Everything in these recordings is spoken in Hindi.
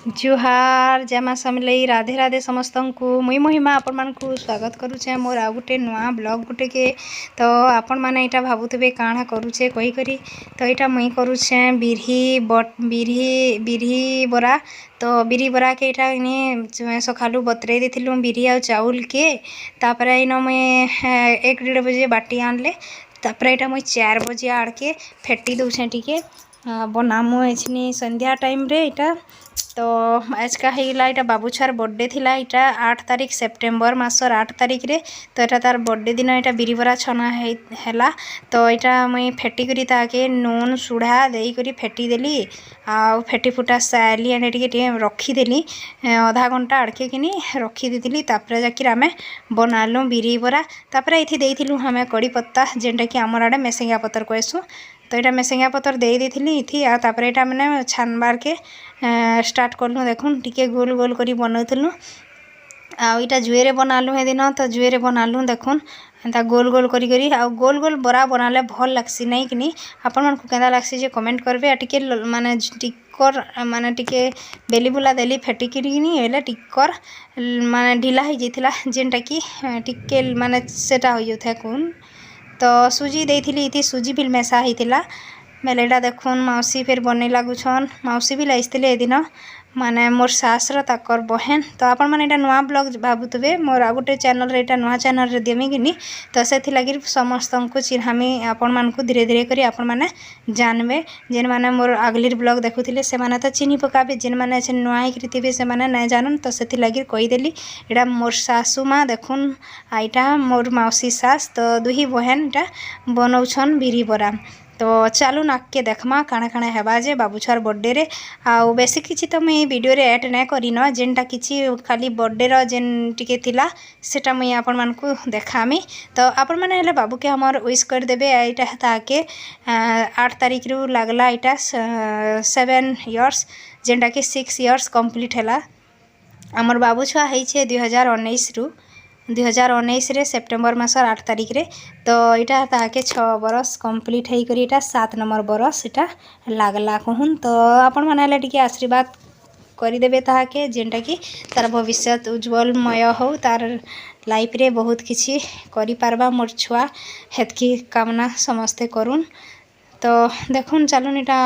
जुहार जमा समलई राधे राधे समस्त को मुई महिमा आपण मान को स्वागत करुचे मोर आ गुटे नुआ ब्लॉग गुटे के। तो आपण माने इटा भाबुतबे काणा करुचे कही करी। तो इटा मुई करुचे बिरही बरा। तो बिरी बरा के इटा इने सखालू बतरे देथिलु बिरी आ चाउल के। तापरे इनो मुई 1-1.5 बजे बाटी आनले। तापरे इटा मुई 4 बजे आड़ के फेटी दउछे टिके बनामु एछनी संध्या टाइम रे इटा। तो आज का हेला इटा बाबूछार बर्थडे थिला इटा 8 तारीख सेप्टेम्बर मासर 8 तारीख रे। तो इटा तार बर्थडे दिन इटा बिरी बरा छना हैला। तो इटा मुई फेटी करी ताके नून सुढ़ा देई करी फेटी देली आ फेटी फुटा साली एने टिके रखी देली आधा घंटा अड़के किनी रखी देली। तापरे जाकिर आमे बनालु बिरी बरा। तापरे इथि देइथिलु हमें कड़ी पत्ता जेंटा कि हमर आडे मेसेंगा पत्तर कहसु। तो इटा मेसेंगा पत्तर दे देथिली इथि आ तापरे इटा माने छानबार के स्टार्ट करलु। देखुन टिके गोल गोल करी बनौथिलु आ इटा जुएरे बनालु हे दिन। तो जुएरे बनालु देखुन एंता गोल गोल करी करी आ गोल गोल बरा बनाले भल लागसी नहीं कि आपण मन को केंदा लागसी जे कमेंट करबे। आ टिके माने टिक्कर माने टिके बेली बुला देली फेटी करी नी एले टिक्कर माने ढिला हो जेथिला जेंटा कि टिके माने सेटा हो जथे कोन। तो सुजी देइथिली इति सुजी भी मेसा हेतिला बेलेटा देखुन मौसी फिर बने लागुछन मौसी भी लाइसथिले ए दिन माने मोर सासर ताकर बहन। तो आपण माने एटा नुआ ब्लॉग भाबुतबे मोर आ गुटे चैनल रे एटा नुआ चैनल रे देमी किनी। तो सेथि लागि समस्त को चिन्हामी आपण मान को धीरे धीरे करी आपण माने जानबे जेन माने मोर अगलीर ब्लॉग देखुथिले से माने त चिन्हि पकाबे जेन माने छै नुआ हे कृतिबे से माने नै जानन। तो सेथि लागि कहि देली एटा मोर सासू मां देखुन आइटा मोर मौसी सास। तो दुही बहन एटा बनौछन बिरी बरा। तो चलू नाक के देखमा काଣା काଣା हेबा जे बाबूछार बर्थडे रे आ बेसी किछि तो मुई वीडियो रे ऐड नै करिन जेनटा किछि खाली बर्थडे रो जेन टिके थिला सेटा मुई आपण मान को देखामी। तो आपण माने हेले बाबू के हमर विश कर देबे एटा ताके 8 तारीख रु लागला एटा 7 इयर्स जेनटा कि 6 इयर्स कंप्लीट हैला। हमर बाबू छुआ है 2019 रे सेप्टेम्बर मासर 8 तारीख रे। तो इटा ताके 6 बरस कंप्लीट है करी इटा 7 नंबर बरस इटा लागला कहून। तो आपण माने टिके आशीर्वाद करदेवे ताके जेनटा कि तार भविष्य उज्जवलमय हो तार लाइफ रे बहुत किछि करि पारबा मोर छुआ हेतकी कामना समस्ते करूँ। तो देखुन चलुन इटा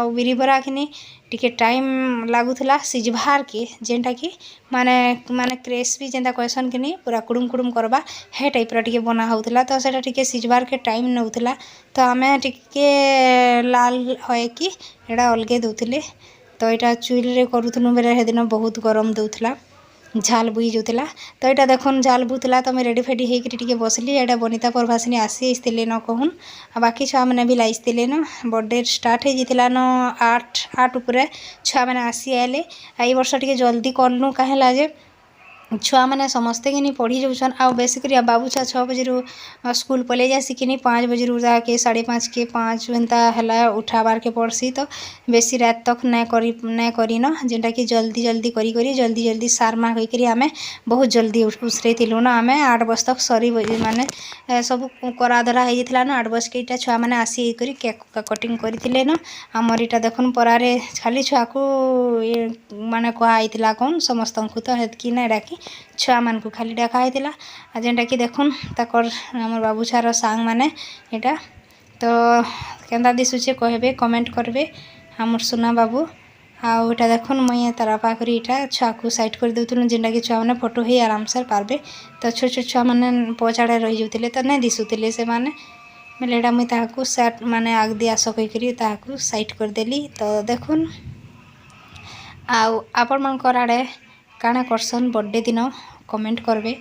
बिरी बरा किनी टिके टाइम लागुला सिझबार के जेनटा कि माने माने क्रिस्पी जेनता कहसन कि पूरा कुड़ुम कुड़ुम करबा हे टाइप टिके बना होउथला। तो सेटा टिके सिझबार के टाइम नउथला। तो आमे टिके लाल होए कि एडा अलगे दउथले। तो इटा चुल रे करूथनु बेले हे दिन बहुत गरम दउथला झाल बुई जोतला। तो इटा देखुन झाल बुतला तो मैं रेडी फेडी हे टिके बसली एडा बनिता प्रभासिनी आसीले न कहून आ बाकी छुआ मैंने भी लाइसथिले न बर्थडे स्टार्ट हो जाता न 8 उपरे छुआ मैंने आसी आए। आई वर्ष टिके जल्दी करलु कहेला जे छुआ मैंने समस्ते कि पढ़ी जाऊन आ बेसिकली बाबू छुआ 6 बजे स्कूल पलि जासी कि 5 बजे जाके 5:30 के 5 एंता है उठाबार के पड़सी। तो बेसी रात तक नै करिन जेनटा कि जल्दी जल्दी करी जल्दी जल्दी सारमा होकर आमे बहुत जल्दी उसरे थिलु ना आमे 8 बजे तक सरी माने सब कराधरा हो जाता ना 8 बज के इटा छुआ मैंने आसी करी केक कटिंग करथिले न हमर इटा देखुन परारे खाली छुआ को माने कहा कौन समस्त को तो हेतकी नै डाकी छुआ मान को खाली डाका होता जेनटा कि देखुन ताकर हमर बाबू छार सांग माने इटा। तो केंदा दिसुचे कहबे कमेंट करबे हमर सुना बाबू आउ इटा देखुन मुई तारा पाखरी इटा छुआ को साइड कर देउथुन जेनटा कि छुआ माने फोटो ही आराम से पारबे। तो छोट छोट छुआ माने पछाड़े रही जाउथिले तो नै दिसुथिले से माने मेले एटा मुई ताहाकू सेट माने आग दी आस कहि करी ताहाकू साइड कर देली। तो देखुन आउ आपण मानकर आड़े काଣା करसन बर्थडे दिन कमेंट करबे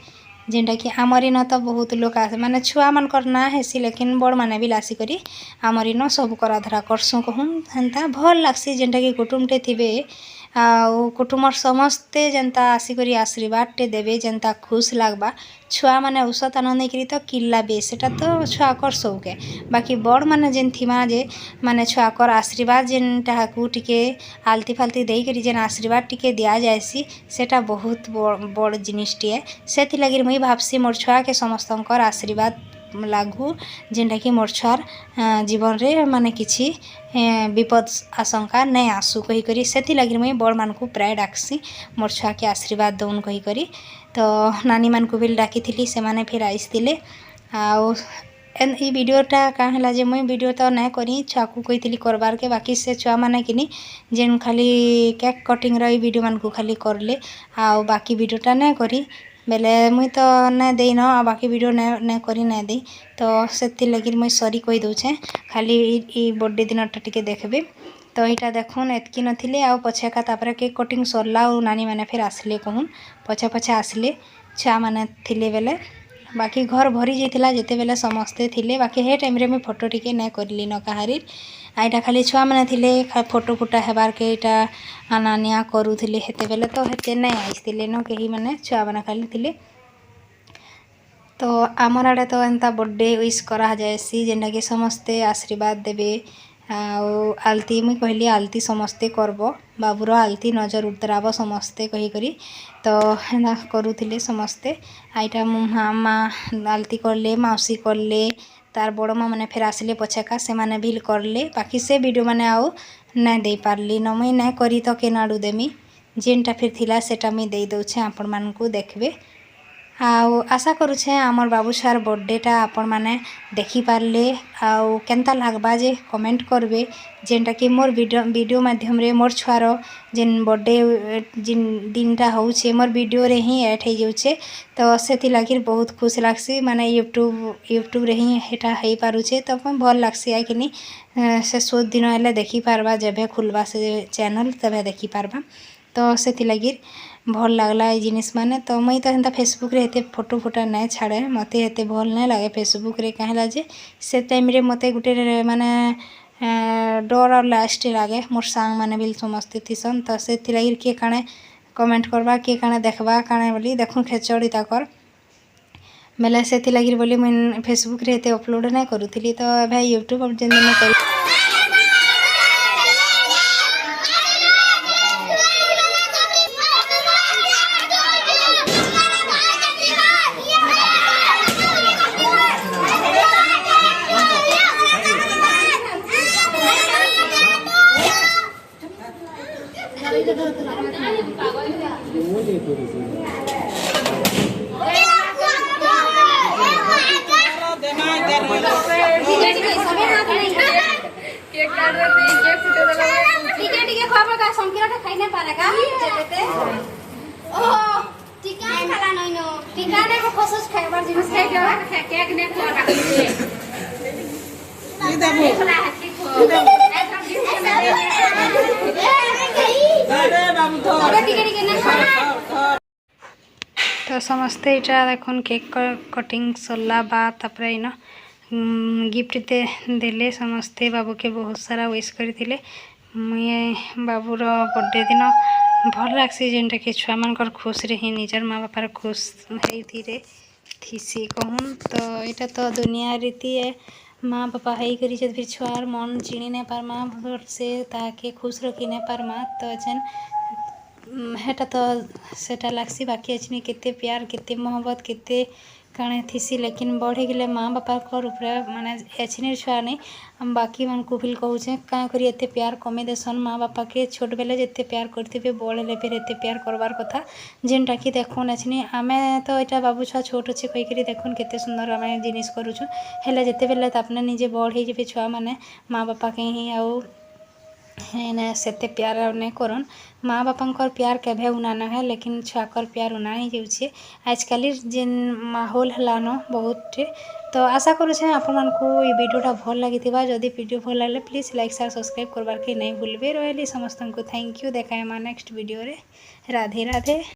जेनटा कि आमरी न तो बहुत लोग आसे माने छुआ मानकर ना हेसी लेकिन बड़ माने भी लासी करी आमरी न सब कराधरा करसु कहून हेन्ता भल लागसी जेनटा कि कुटुमटे थिबे आ कुटुमर समस्ते जेनता आसिकरी आशीर्वाद टे देवे जेनता खुश लागबा छुआ माने औसत आनंद करी तो किल्लाबे सेटा तो छुआ कर सौके बाकी बड़ माने जेन थिमा जे माने छुआ कर आशीर्वाद जेनटा को टिके आलती फालती देई करी जेन आशीर्वाद टिके दिया जायसी सेटा बहुत बड़ जिनिस टिए सेथि लागि मुई भाबसी मोर छुआ के समस्तंकर आशीर्वाद लागू जेनटा कि मोर छुआर जीवन रे माने किछि विपद आशंका नहीं आसू कही करी सेति लगी मुई बड़ मान को प्राय डाकसी मोर छुआ के आशीर्वाद दउन कही करी तो नानी मान को भी डाकी थी से माने फिर आइसतिले आउ ई वीडियोटा क्या है जे मुई वीडियो तो नहीं करी छुआ को कही करबार के बाकी से छुआ मैंने कि जेन खाली केक कटिंग रही वीडियो मान को खाली करले आउ बाकी वीडियोटा नहीं करी बेले मुई तो नहीं देन आ बाकी वीडियो नहीं करी नहीं दे तो से लगी मुई सॉरी कही दौचे खाली ई बर्थडे दिनटा टिके देखबे तो यहाँ देखुन एतकी नथिले आ पछेका तापर केक कटिंग सरला और नानी मैंने फिर आसले कहून पछे पछे आसले छुआ मैंने थिले बेले बाकी घर भरी जाइथिला जेते बेले समस्ते थिले बाकी हे टाइम रे मैं फोटो टिके नहीं करली न कहारी आईटा खाली छुआ मैंने थिले फोटो फुटा हेबार के इटा अनानिया करूथिले हेते बेले तो हेते नहीं आइसतिले न कहीं मैंने छुआ मैंने खाली थिले तो आमर आड़े तो एंता बर्थडे विश करा जाएसी जेनटा कि समस्ते आशीर्वाद देबे आलती मुई कहली आलती समस्ते करब बाबूर आलती नजर उतराब समस्ते कही करी तो हेना करूथिले समस्ते आईटा माँ आलती करले मौसी करले तार बड़ माँ मैंने फिर आसले पछेका से माने भी करले बाकी से वीडियो मैंने आउ नहीं दे पारली न मुई नहीं करी तो केनाडू देमी जेनटा फिर थिला सेटा मुई दे दउछे आपण मान को देखबे आउ आशा करुछे आमर बाबू छुआर बर्थडेटा आपण माने देखि पारले आउ केनता लागबा जे कमेंट करबे जेनटा कि मोर वीडियो माध्यम रे मोर छुआर जेन बर्थडे जिन दिनटा होउछे मोर वीडियो रे ही ऐड हो जाउछे तो सेति लागि बहुत खुश लागसी माने यूट्यूब रे ही हेटा हेई पारुछे तो भल लागसी आइ किनी से 100 दिन हेले देखि पारबा जेबे खुलबा से चैनल तबे देखि पारबा तो सेति लागि भल लागला ये जिनिस माने तो मुई तो हेन्ता फेसबुक रे हेते फोटो फोटा नहीं छाड़े मते हेते भल नहीं लगे फेसबुक रे कहला जे से टाइम रे मते गुटे माने डर और लास्ट लगे मोर सांग माने बिल समस्ते थिसन तो से लगी किए काणे कमेंट करबा किए काणे देखबा काणे बोली देखुन खेचड़ी ताकर बेले से लगी बोली मुई फेसबुक रे हेते अपलोड नहीं करूथिली तो भाई यूट्यूब जेन दिन कर तो समस्ते इटा देखुन केक कटिंग सरला बाद तापर इन गिफ्ट देले समस्ते बाबू के बहुत सारा विश करथिले मुई बाबूर बर्थडे दिन भल लागसी जेनटा कि छुआ मानकर खुश रे ही निजर माँ बापार खुश होइथिरे थीसी कहून तो यहाँ तो दुनिया रीति है माँ बापा है करी फिर छुआर मन चिनी नहीं पारमा भर से ताके खुश रखी नहीं पारमा तो जेन हेटा तो सेटा लागसी बाकी अच्छी केते प्यार केते मोहब्बत केते काणे थीसी लेकिन बढ़े गले माँ बापा कर माने एछनी छुआ नहीं हम बाकी मन को भी कहूचे क्या करी एते प्यार कमे देसन माँ बापा के छोट बेले जिते प्यार करते बड़े फिर एते प्यार करवार कथा जेनटा कि देखुन एछनी आमे तो यहाँ बाबू छुआ छोट अच्छे कहीकि देखुन केते सुंदर आम जिनिस करुचु हेले जिते बेले तापने निजे बड़ हो छुआ मैंने माँ बापा के ही आउ सेते प्यार नहीं करन माँ बापा प्यार केभे उना न है लेकिन छुआकर प्यार उना ही जाऊे आजकल जेन माहौल है बहुत तो आशा करुचे आपण मानकू ये वीडियोटा भल लगी जदि वीडियो भल लगे प्लीज लाइक शेयर सब्सक्राइब करबार के नहीं भूलबे रही समस्त को थैंक यू देखा नेक्स्ट वीडियो रे राधे राधे।